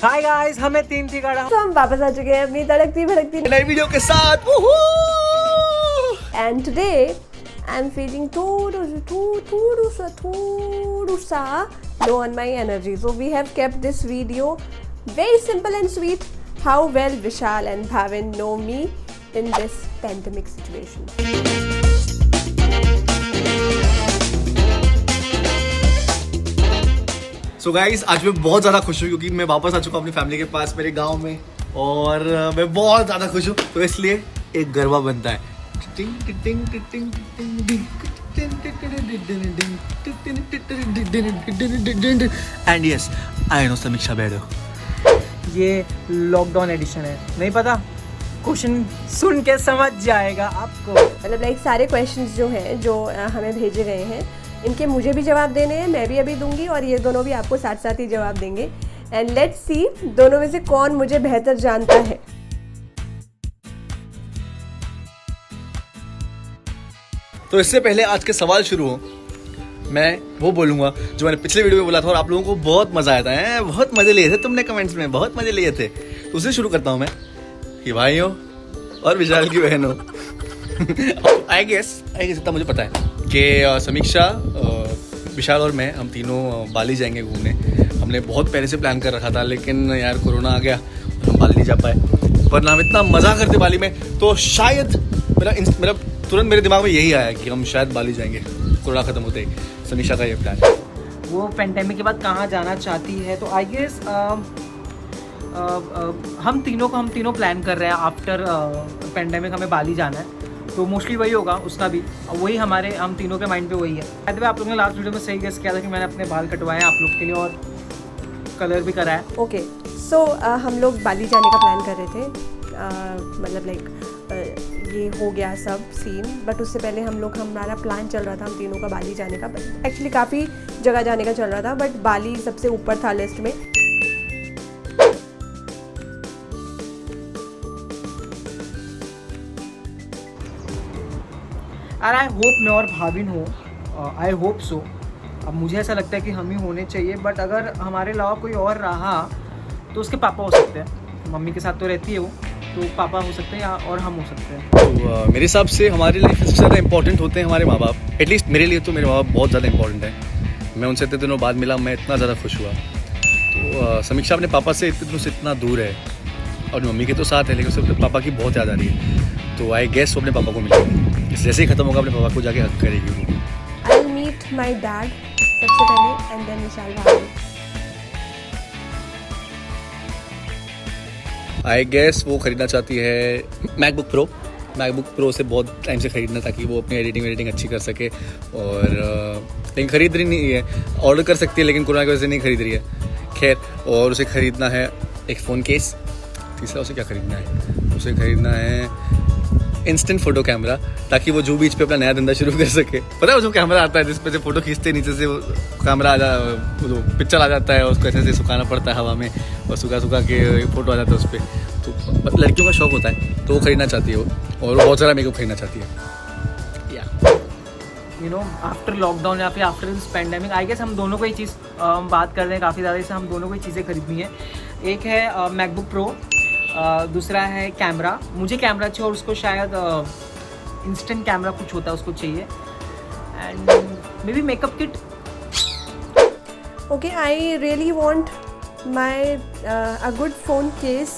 Hi guys, हमें तीन थी गाड़ा। तो हम वापस आ चुके हैं अपनी तड़कती भड़कती नई वीडियो के साथ। And today I am feeling थोड़ा low on my energy, so we have kept this video very simple and sweet. How well Vishal and Bhavin know me in this pandemic situation. So guys, आज मैं बहुत ज़्यादा खुश हूँ क्योंकि मैं वापस आ चुका हूँ अपनी फैमिली के पास, मेरे गांव में। और मैं बहुत ज़्यादा खुश हूँ, तो इसलिए एक गरबा बनता है। एंड यस, आई नो समीक्षा बेडो। ये लॉकडाउन एडिशन है, नहीं पता, क्वेश्चन सुन के समझ जाएगा आपको। मतलब लाइक सारे क्वेश्चंस जो हैं जो हमें भेजे गए हैं, इनके मुझे भी जवाब देने हैं, मैं भी अभी दूंगी और ये दोनों भी आपको साथ साथ ही जवाब देंगे। एंड लेट्स सी दोनों में से कौन मुझे बेहतर जानता है। तो इससे पहले आज के सवाल शुरू हो, मैं वो बोलूंगा जो मैंने पिछले वीडियो में बोला था और आप लोगों को बहुत मजा आया था। बहुत मजे लिए थे तुमने, कमेंट्स में बहुत मजे लिए थे। तो उससे शुरू करता हूँ मैं कि भाइयों और विशाल की बहनों, आई गेस इतना मुझे पता है कि समीक्षा, विशाल और मैं, हम तीनों बाली जाएंगे घूमने। हमने बहुत पहले से प्लान कर रखा था, लेकिन यार कोरोना आ गया और हम बाली नहीं जा पाए। वरना हम इतना मज़ा करते बाली में, तो शायद मेरा तुरंत मेरे दिमाग में यही आया कि हम शायद बाली जाएंगे कोरोना ख़त्म होते ही। समीक्षा का ये प्लान है। वो पेंडेमिक के बाद कहाँ जाना चाहती है, तो आई गेस हम तीनों प्लान कर रहे हैं। आफ्टर पेंडेमिक हमें बाली जाना है, तो मोस्टली वही होगा उसका भी। वही हम तीनों के माइंड पे वही है। बाय आप लोगों ने लास्ट वीडियो में सही गेस किया था कि मैंने अपने बाल कटवाए हैं आप लोग के लिए और कलर भी करा है। ओके, सो हम लोग बाली जाने का प्लान कर रहे थे। मतलब लाइक ये हो गया सब सीन, बट उससे पहले हमारा प्लान चल रहा था हम तीनों का बाली जाने का। एक्चुअली काफ़ी जगह जाने का चल रहा था, बट बाली सबसे ऊपर था लिस्ट में। और आई होप मैं और भाविन हो, आई होप सो। अब मुझे ऐसा लगता है कि हम ही होने चाहिए, बट अगर हमारे अलावा कोई और रहा तो उसके पापा हो सकते हैं। मम्मी के साथ तो रहती है वो, तो पापा हो सकते हैं या और हम हो सकते हैं। तो मेरे हिसाब से हमारे लिए सबसे ज़्यादा इंपॉर्टेंट होते हैं हमारे माँ बाप। एटलीस्ट मेरे लिए तो मेरे माँ बाप बहुत ज़्यादा इंपॉर्टेंट है। मैं उनसे इतने दिनों बाद मिला, मैं इतना ज़्यादा खुश हुआ। तो समीक्षा अपने पापा से इतने दिनों से इतना दूर है, और मम्मी के तो साथ है, लेकिन उससे अपने पापा की बहुत याद आ रही है। तो आई गेस वो अपने पापा को मिलेगी, जैसे ही खत्म होगा अपने पापा को जाके हक करेगी वो। I will meet my dad सबसे पहले, एंड देन विशाल भाभी। आई गेस वो खरीदना चाहती है मैकबुक प्रो से बहुत टाइम से खरीदना, ताकि वो अपनी एडिटिंग अच्छी कर सके। और लेकिन खरीद रही नहीं है, ऑर्डर कर सकती है लेकिन कोरोना की वजह से नहीं खरीद रही है। खैर, और उसे खरीदना है एक फ़ोन केस। तीसरा उसे क्या खरीदना है, उसे खरीदना है इंस्टेंट फोटो कैमरा, ताकि वो जू बीच पे अपना नया धंधा शुरू कर सके। पता है वो जो कैमरा आता है जिसपे से फोटो खींचते, नीचे से वो कैमरा जो पिक्चर आ जाता है, उसको ऐसे सुखाना पड़ता है हवा में, और सुखा के फोटो आ जाता है उस पर। तो लड़कियों का शौक होता है, तो वो खरीदना चाहती है वो, और बहुत सारा मेकअप खरीदना चाहती है। यू नो, आफ्टर लॉकडाउन या फिर after this pandemic, I guess हम दोनों को ही चीज़ बात कर रहे हैं काफ़ी ज़्यादा, इससे हम दोनों को ही चीज़ें खरीदनी है। एक है मैकबुक प्रो, दूसरा है कैमरा। मुझे कैमरा चाहिए और उसको शायद इंस्टेंट कैमरा कुछ होता है उसको चाहिए, and may be makeup kit. Okay, I really want my a good phone case,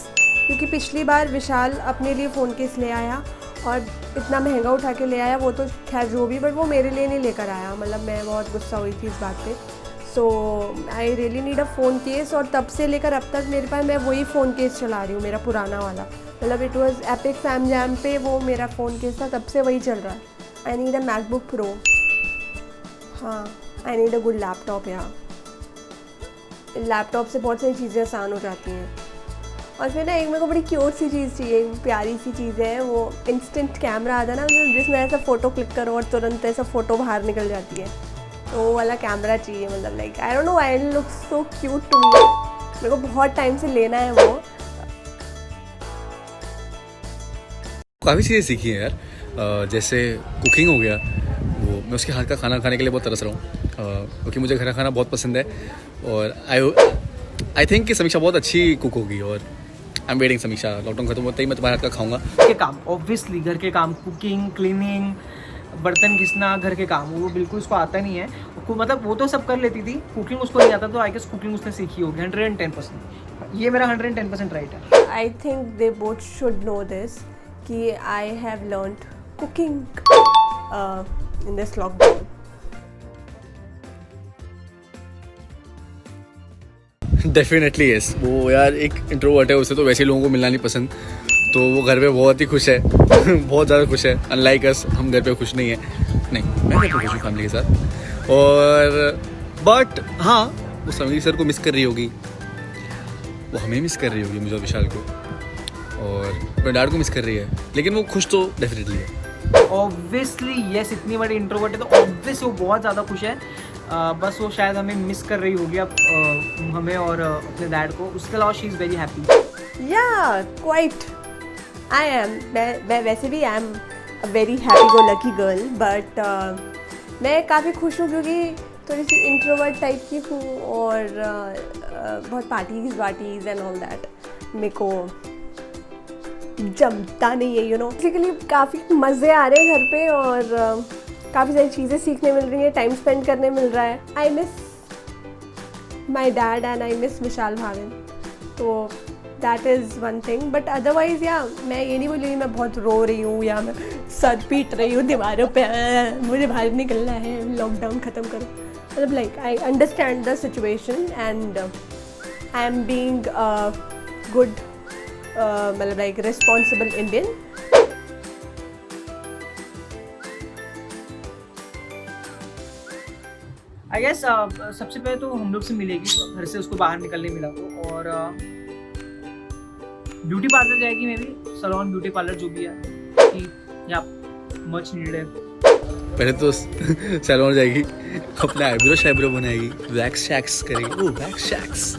क्योंकि पिछली बार विशाल अपने लिए फ़ोन केस ले आया और इतना महंगा उठा के ले आया। वो तो खैर जो भी, बट वो मेरे लिए नहीं लेकर आया। मतलब मैं बहुत गुस्सा हुई थी इस बात पे। So I really need a phone case, और तब से लेकर अब तक मेरे पास, मैं वही फ़ोन केस चला रही हूँ, मेरा पुराना वाला। मतलब it was epic fam jam पे वो मेरा फ़ोन केस था, तब से वही चल रहा है। I need a MacBook Pro. हाँ, I need a good laptop. यार लैपटॉप से बहुत सारी चीज़ें आसान हो जाती हैं। और फिर ना एक मेरे को बड़ी क्यूट सी चीज़ चाहिए, प्यारी सी चीज़ है, वो इंस्टेंट कैमरा आता है ना, जिसमें ऐसा फ़ोटो क्लिक करो और तुरंत ऐसा फ़ोटो बाहर निकल जाती है। तो वो वाला कैमरा चाहिए। मतलब like I don't know, I look so cute to me. मेरे को बहुत टाइम से लेना है वो। काफ़ी चीज़ें सीखी हैं यार, जैसे कुकिंग हो गया, वो मैं उसके हाथ का खाना खाने के लिए बहुत तरस रहा हूँ, क्योंकि मुझे घर का खाना बहुत पसंद है। और आई थिंक कि समीक्षा बहुत अच्छी कुक होगी और आई एम वेटिंग समीक्षा, लॉकडाउन खत्म होते ही मैं तुम्हारे हाथ का खाऊंगा। के काम ऑब्वियसली घर के काम, कुकिंग, क्लीनिंग, बर्तन घिसना, घर के काम वो बिल्कुल उसको आता नहीं है। मतलब वो तो सब कर लेती थी, कुकिंग उसको नहीं आता, तो आई गेस कुकिंग उसने सीखी होगी 110%। ये मेरा 110% राइट है। I think they both should know this कि I have learned cooking in this lockdown. Definitely yes. वो यार एक इंट्रोवर्ट है, उसे तो वैसे लोगों को मिलना नहीं पसंद, तो वो घर पे बहुत ही खुश है बहुत ज़्यादा खुश है। अनलाइक अस, हम घर पे खुश नहीं है। नहीं, मैं घर पे खुश हूँ फैमिली के साथ। और बट हाँ, वो समीर सर को मिस कर रही होगी, वो हमें मिस कर रही होगी, मुझे और विशाल को, और अपने डैड को मिस कर रही है, लेकिन वो खुश तो डेफिनेटली है। ऑब्वियसली यस, इतनी बड़ी इंट्रोवर्ट है तो ऑब्वियसली वो बहुत ज़्यादा खुश है। बस वो शायद हमें मिस कर रही होगी अब, हमें और अपने डैड को। उसके अलावा she is very happy. Yeah, quite. I am. मैं वैसे भी I am a very happy go lucky girl, but मैं काफ़ी खुश हूँ क्योंकि थोड़ी सी इंट्रोवर्ट टाइप की हूँ और बहुत पार्टीज एंड ऑल दैट मेरे को जमता नहीं है, यू नो। बेसिकली काफ़ी मज़े आ रहे हैं घर पे और काफ़ी सारी चीज़ें सीखने मिल रही हैं, टाइम स्पेंड करने मिल रहा है। I miss my dad and I miss Vishal Bhavin, तो that is one thing. But otherwise या मैं ये नहीं बोल रही मैं बहुत रो रही हूँ या मैं सर पीट रही हूँ दीवारों पे, मुझे बाहर निकलना है, लॉकडाउन ख़त्म करो। मतलब like I understand the situation and I am being good, मतलब like responsible Indian. I guess सबसे पहले तो हम लोग से मिलेगी, घर से उसको बाहर निकलने मिला तो, और ब्यूटी पार्लर जाएगी, may be salon, beauty parlour जो भी है कि या मच नीडेड। पहले तो सैलून जाएगी, अपना आईब्रो बनाएगी, वैक्स शैक्स करेगी, वो वैक्स शैक्स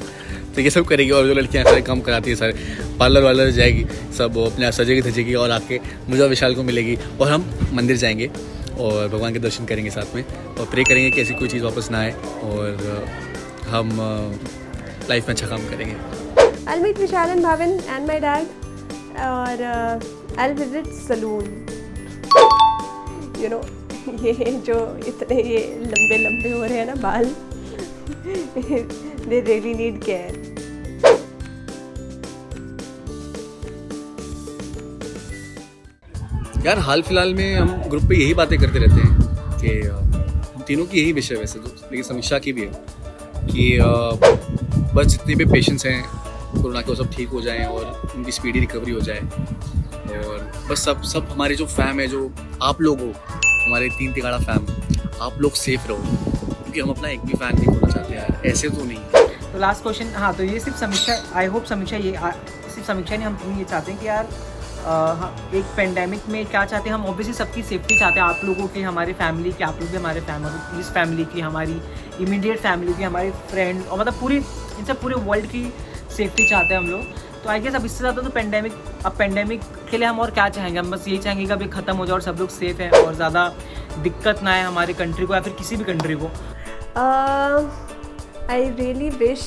तो ये सब करेगी। और जो लड़कियाँ सारे काम कराती है, सारे पार्लर जाएगी, सब वो अपने सजेगी धजेगी और आके मुझे और विशाल को मिलेगी और हम मंदिर जाएंगे और भगवान के दर्शन करेंगे साथ में और प्रे करेंगे कि ऐसी कोई चीज़ वापस ना आए और हम लाइफ में अच्छा काम करेंगे। I'll meet Vishal and Bhavin and my dad और I'll visit saloon. You know, ये जो इतने ये लंबे हो रहे हैं ना बाल, they really need care. यार हाल फिलहाल में हम ग्रुप पे यही बातें करते रहते हैं कि हम तीनों की यही विषय वैसे तो, लेकिन समीक्षा की भी है कि बस जितने भी पेशेंट्स हैं कोरोना के वो सब ठीक हो जाएं और उनकी स्पीडी रिकवरी हो जाए। और बस सब हमारे जो फैम है, जो आप लोग हो, हमारे 3 तिगाड़ा फैम, आप लोग सेफ रहो क्योंकि हम अपना एक भी फैन नहीं खोना चाहते यार, ऐसे तो नहीं। तो लास्ट क्वेश्चन, हाँ तो ये सिर्फ समीक्षा, आई होप समीक्षा ये सिर्फ समीक्षा नहीं, हम ये चाहते हैं कि यार एक पेंडेमिक में क्या चाहते हैं हम, ऑब्वियसली सबकी सेफ्टी चाहते हैं, आप लोगों की, हमारे फैमिली की, आप लोग भी हमारे फैमिली, इस फैमिली की, हमारी इमीडिएट फैमिली की, हमारे फ्रेंड और मतलब पूरे वर्ल्ड की सेफ्टी चाहते हैं हम लोग। तो आई गेस अब इससे ज़्यादा तो पेंडेमिक के लिए हम और क्या चाहेंगे, हम बस यही चाहेंगे कि अभी ख़त्म हो जाए और सब लोग सेफ हैं और ज़्यादा दिक्कत ना आए हमारे कंट्री को या फिर किसी भी कंट्री को। आई रियली विश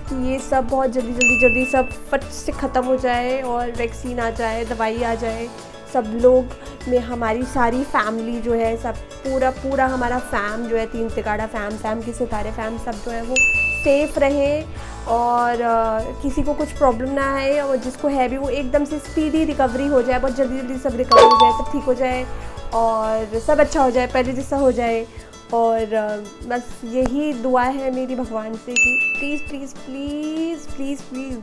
कि ये सब बहुत जल्दी सब फट से ख़त्म हो जाए और वैक्सीन आ जाए, दवाई आ जाए, सब लोग में हमारी सारी फैमिली जो है, सब पूरा हमारा फैम जो है, 3 तिगाड़ा फैम के सितारे फैम सब जो है वो सेफ रहे और किसी को कुछ प्रॉब्लम ना आए और जिसको है भी वो एकदम से स्पीडी रिकवरी हो जाए, बहुत जल्दी सब रिकवर हो जाए, सब ठीक हो जाए और सब अच्छा हो जाए, पहले जैसा हो जाए। और बस यही दुआ है मेरी भगवान से कि प्लीज़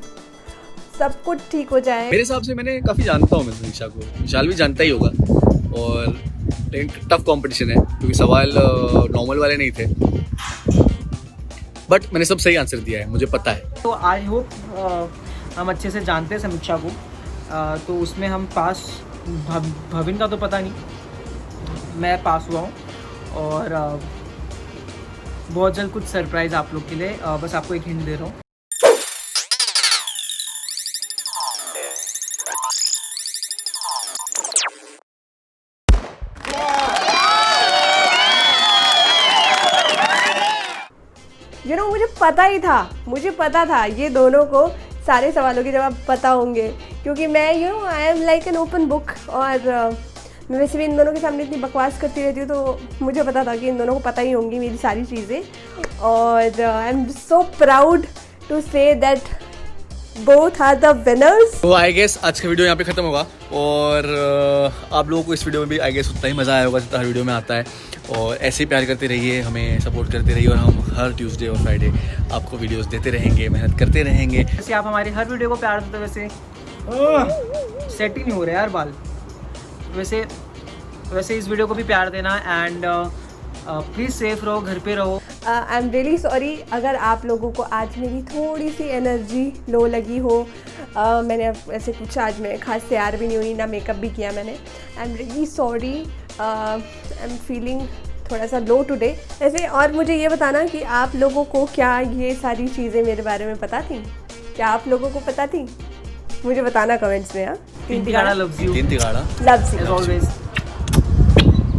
सब कुछ ठीक हो जाए। मेरे हिसाब से मैंने काफ़ी जानता हूँ मैं समीक्षा को, विशाल भी जानता ही होगा, और लेकिन टफ कंपटीशन है क्योंकि सवाल नॉर्मल वाले नहीं थे, बट मैंने सब सही आंसर दिया है, मुझे पता है। तो आई होप हम अच्छे से जानते हैं समीक्षा को, तो उसमें हम पास, भविन का तो पता नहीं, मैं पास हुआ हूँ और बहुत जल्द कुछ सरप्राइज़ आप लोग के लिए, बस आपको एक हिंट दे रहा हूँ। You know, मुझे मुझे पता था ये दोनों को सारे सवालों के जवाब पता होंगे, क्योंकि मैं I am like an open book. और मैं वैसे भी इन दोनों के सामने इतनी बकवास करती रहती हूँ, तो मुझे पता था कि इन दोनों को पता ही होंगी मेरी सारी चीज़ें। और I am so proud to say that both are the winners। तो आई गेस आज का वीडियो यहाँ पे ख़त्म होगा, और आप लोगों को इस वीडियो में भी आई गेस उतना ही मज़ा आया होगा जितना हर वीडियो में आता है। और ऐसे ही प्यार करते रहिए, हमें सपोर्ट करते रहिए, और हम हर ट्यूसडे और फ्राइडे आपको वीडियोस देते रहेंगे, मेहनत करते रहेंगे। वैसे आप हमारी हर वीडियो को प्यार देते, वैसे सेट ही नहीं हो रहे यार बाल। वैसे इस वीडियो को भी प्यार देना, एंड प्लीज़ सेफ रहो, घर पे रहो। आई एम रियली सॉरी अगर आप लोगों को आज मेरी थोड़ी सी एनर्जी लो लगी हो। मैंने ऐसे कुछ आज मैं खास तैयार भी नहीं हुई, ना मेकअप भी किया मैंने। I am really sorry, I am feeling थोड़ा सा लो टुडे। ऐसे और मुझे ये बताना कि आप लोगों को क्या ये सारी चीज़ें मेरे बारे में पता थी? क्या आप लोगों को पता थी? मुझे बताना कमेंट्स में। हाँ, तीन तिगाड़ा लव्स यू। तीन तिगाड़ा लव्स यू एज ऑलवेज।